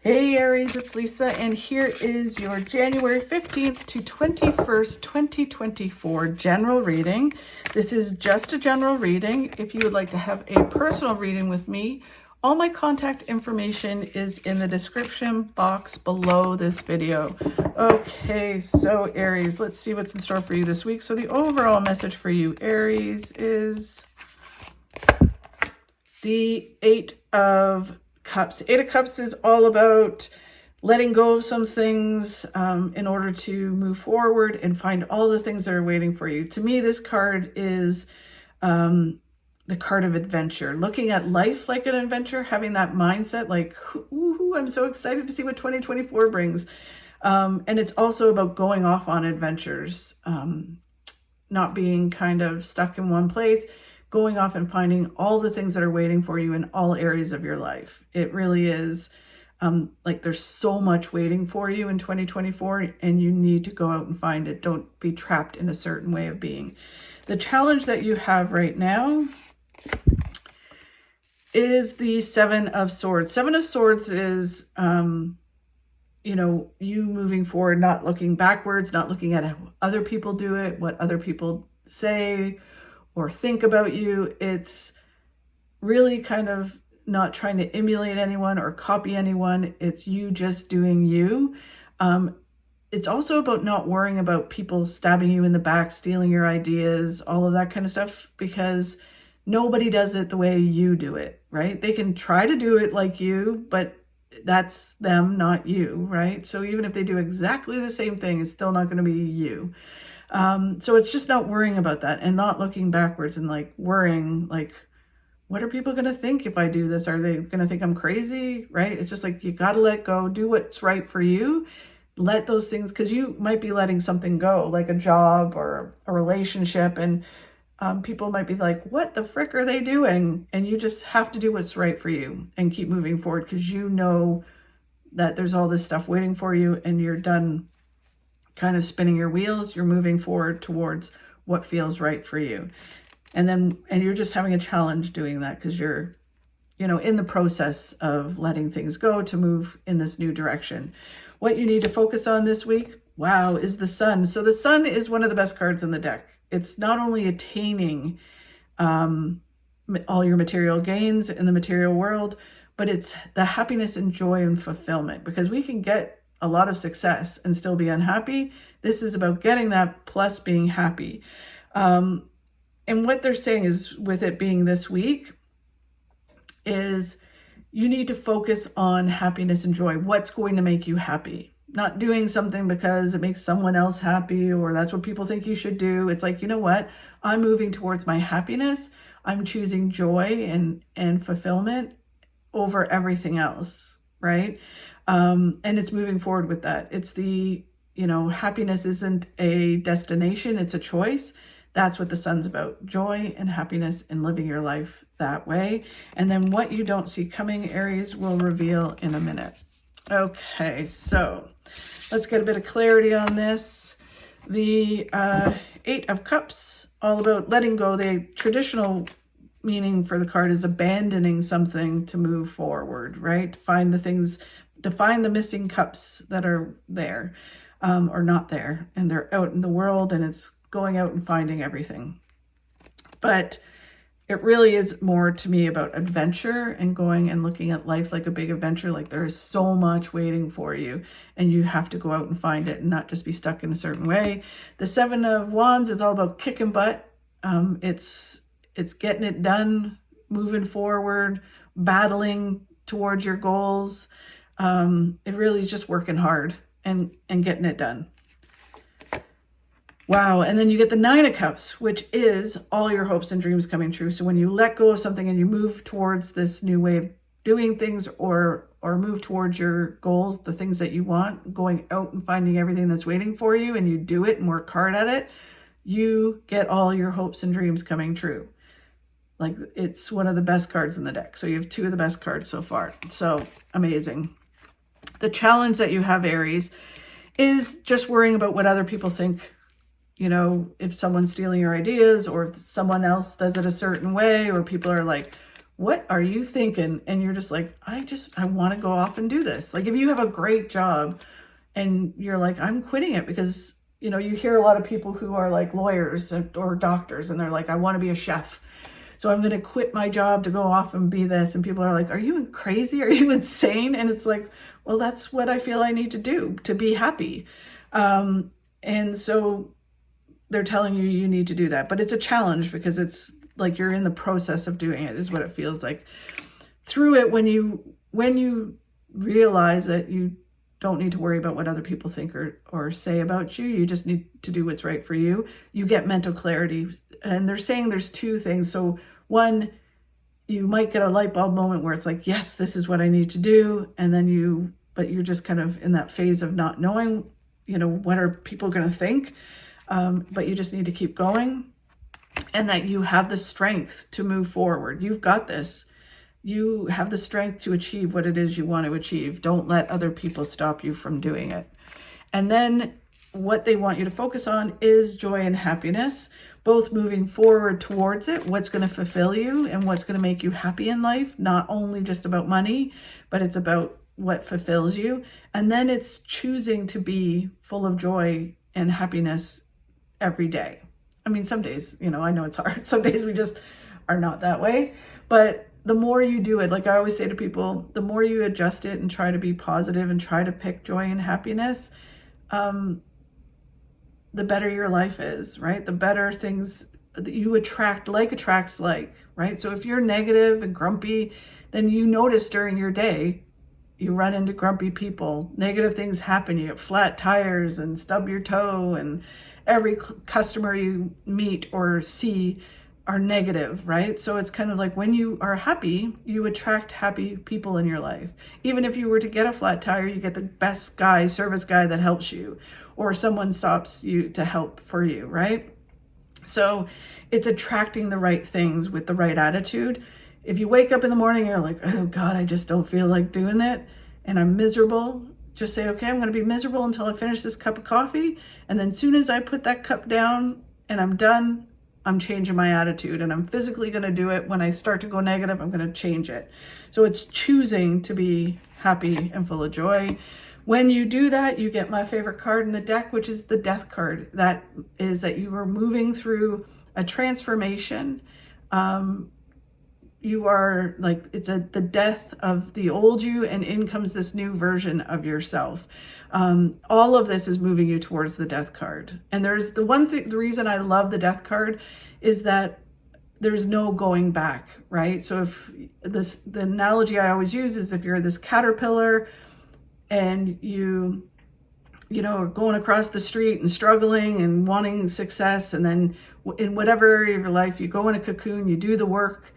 Hey Aries, it's Lisa, and here is your January 15th to 21st, 2024 general reading. This is just a general reading. If you would like to have a personal reading with me, all my contact information is in the description box below this video. Okay, so Aries, let's see what's in store for you this week. So the overall message for you, Aries, is the Eight of Cups. Eight of Cups is all about letting go of some things in order to move forward and find all the things that are waiting for you. To me, this card is the card of adventure, looking at life like an adventure, having that mindset like, ooh, I'm so excited to see what 2024 brings. And it's also about going off on adventures, not being kind of stuck in one place, going off and finding all the things that are waiting for you in all areas of your life. It really is like there's so much waiting for you in 2024 and you need to go out and find it. Don't be trapped in a certain way of being. The challenge that you have right now is the Seven of Swords. Seven of Swords is, you know, you moving forward, not looking backwards, not looking at how other people do it, what other people say or think about you. It's really kind of not trying to emulate anyone or copy anyone. It's you just doing you. It's also about not worrying about people stabbing you in the back, stealing your ideas, all of that kind of stuff, because nobody does it the way you do it, right? They can try to do it like you, but that's them, not you, right? So even if they do exactly the same thing, it's still not going to be you. So it's just not worrying about that and not looking backwards and like worrying, like, what are people going to think if I do this? Are they going to think I'm crazy? Right? It's just like, you got to let go, do what's right for you. Let those things, because you might be letting something go, like a job or a relationship. And people might be like, what the frick are they doing? And you just have to do what's right for you and keep moving forward, because you know that there's all this stuff waiting for you and you're done kind of spinning your wheels. You're moving forward towards what feels right for you. And you're just having a challenge doing that because you're, you know, in the process of letting things go to move in this new direction. What you need to focus on this week, wow, is the Sun. So the Sun is one of the best cards in the deck. It's not only attaining all your material gains in the material world, but it's the happiness and joy and fulfillment, because we can get a lot of success and still be unhappy. This is about getting that plus being happy. And what they're saying is, with it being this week, is you need to focus on happiness and joy. What's going to make you happy? Not doing something because it makes someone else happy or that's what people think you should do. It's like, you know what? I'm moving towards my happiness. I'm choosing joy and fulfillment over everything else, right? And it's moving forward with that. It's the, you know, happiness isn't a destination, it's a choice. That's what the Sun's about, joy and happiness and living your life that way. And then what you don't see coming, Aries, will reveal in a minute. Okay, so let's get a bit of clarity on this. The Eight of Cups, all about letting go. The traditional meaning for the card is abandoning something to move forward, right? Find the things, to find the missing cups that are there or not there, and they're out in the world, and it's going out and finding everything. But it really is more to me about adventure and going and looking at life like a big adventure. Like there is so much waiting for you and you have to go out and find it and not just be stuck in a certain way. The Seven of Wands is all about kicking butt. It's getting it done, moving forward, battling towards your goals. It really is just working hard and getting it done. Wow. And then you get the Nine of Cups, which is all your hopes and dreams coming true. So when you let go of something and you move towards this new way of doing things or move towards your goals, the things that you want, going out and finding everything that's waiting for you, and you do it and work hard at it, you get all your hopes and dreams coming true. Like it's one of the best cards in the deck. So you have two of the best cards so far. So amazing. The challenge that you have, Aries, is just worrying about what other people think. You know, if someone's stealing your ideas or if someone else does it a certain way, or people are like what are you thinking? And you're just like, I want to go off and do this. Like if you have a great job and you're like, I'm quitting it because, you know, you hear a lot of people who are like lawyers or doctors and they're like, I want to be a chef. So I'm going to quit my job to go off and be this. And people are like, are you crazy? Are you insane? And it's like, well, that's what I feel I need to do to be happy. And so they're telling you, you need to do that, but it's a challenge because it's like, you're in the process of doing it is what it feels like. Through it, when you realize that you don't need to worry about what other people think or say about you, you just need to do what's right for you, you get mental clarity. And they're saying there's two things. So one, you might get a light bulb moment where it's like, yes, this is what I need to do. And then but you're just kind of in that phase of not knowing, you know, what are people going to think? But you just need to keep going, and that you have the strength to move forward. You've got this. You have the strength to achieve what it is you want to achieve. Don't let other people stop you from doing it. And then what they want you to focus on is joy and happiness, both moving forward towards it, what's going to fulfill you and what's going to make you happy in life, not only just about money, but it's about what fulfills you. And then it's choosing to be full of joy and happiness every day. I mean, some days, you know, I know it's hard. Some days we just are not that way. But the more you do it, like I always say to people, the more you adjust it and try to be positive and try to pick joy and happiness, the better your life is, right? The better things that you attract, like attracts like, right? So if you're negative and grumpy, then you notice during your day, you run into grumpy people, negative things happen, you get flat tires and stub your toe, and every customer you meet or see are negative, right? So it's kind of like when you are happy, you attract happy people in your life. Even if you were to get a flat tire, you get the best guy, service guy that helps you, or someone stops you to help for you, right? So it's attracting the right things with the right attitude. If you wake up in the morning and you're like, oh God, I just don't feel like doing it, and I'm miserable, just say, okay, I'm going to be miserable until I finish this cup of coffee. And then as soon as I put that cup down and I'm done, I'm changing my attitude, and I'm physically going to do it. When I start to go negative, I'm going to change it. So it's choosing to be happy and full of joy. When you do that, you get my favorite card in the deck, which is the Death card. That is that you are moving through a transformation. You are like, it's the death of the old you, and in comes this new version of yourself. All of this is moving you towards the Death card. And there's the one thing, the reason I love the Death card is that there's no going back, right? So if the analogy I always use is if you're this caterpillar and you know, are going across the street and struggling and wanting success, and then in whatever area of your life, you go in a cocoon, you do the work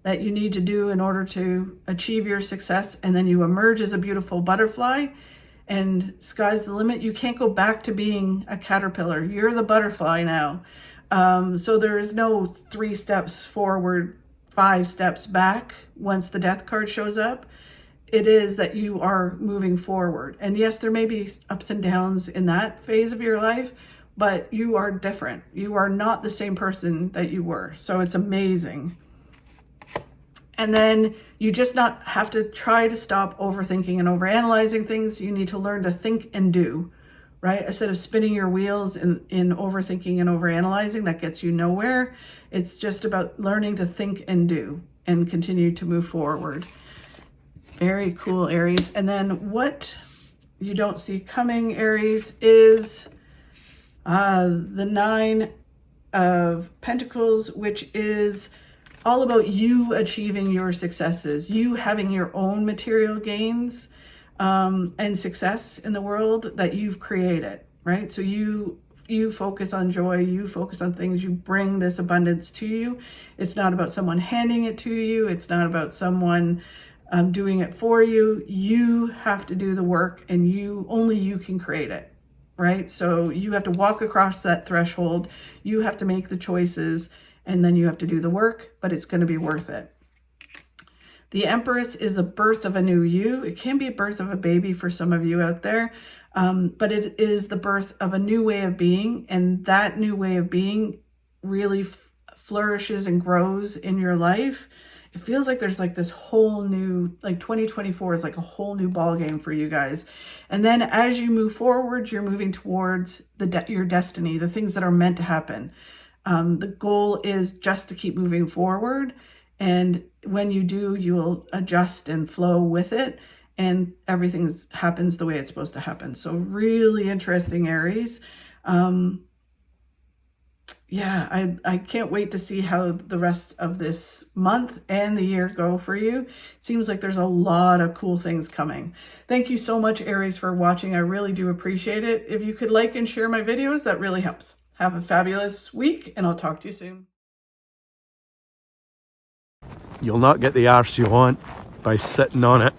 that you need to do in order to achieve your success, and then you emerge as a beautiful butterfly, and sky's the limit. You can't go back to being a caterpillar. You're the butterfly now. So there is no 3 steps forward, 5 steps back once the Death card shows up. It is that you are moving forward. And yes, there may be ups and downs in that phase of your life, but you are different. You are not the same person that you were. So it's amazing. And then you just not have to try to stop overthinking and overanalyzing things. You need to learn to think and do, right? Instead of spinning your wheels in overthinking and overanalyzing, that gets you nowhere. It's just about learning to think and do and continue to move forward. Very cool, Aries. And then what you don't see coming, Aries, is the 9 of Pentacles, which is all about you achieving your successes, you having your own material gains and success in the world that you've created, right? So you focus on joy, you focus on things, you bring this abundance to you. It's not about someone handing it to you. It's not about someone doing it for you. You have to do the work, and only you can create it, right? So you have to walk across that threshold. You have to make the choices, and then you have to do the work, but it's going to be worth it. The Empress is the birth of a new you. It can be a birth of a baby for some of you out there, but it is the birth of a new way of being, and that new way of being really flourishes and grows in your life it feels like there's like this whole new, like 2024 is like a whole new ball game for you guys. And then as you move forward, you're moving towards your destiny, the things that are meant to happen. The goal is just to keep moving forward. And when you do, you will adjust and flow with it. And everything happens the way it's supposed to happen. So really interesting, Aries. Yeah, I can't wait to see how the rest of this month and the year go for you. Seems like there's a lot of cool things coming. Thank you so much, Aries, for watching. I really do appreciate it. If you could like and share my videos, that really helps. Have a fabulous week, and I'll talk to you soon. You'll not get the arse you want by sitting on it.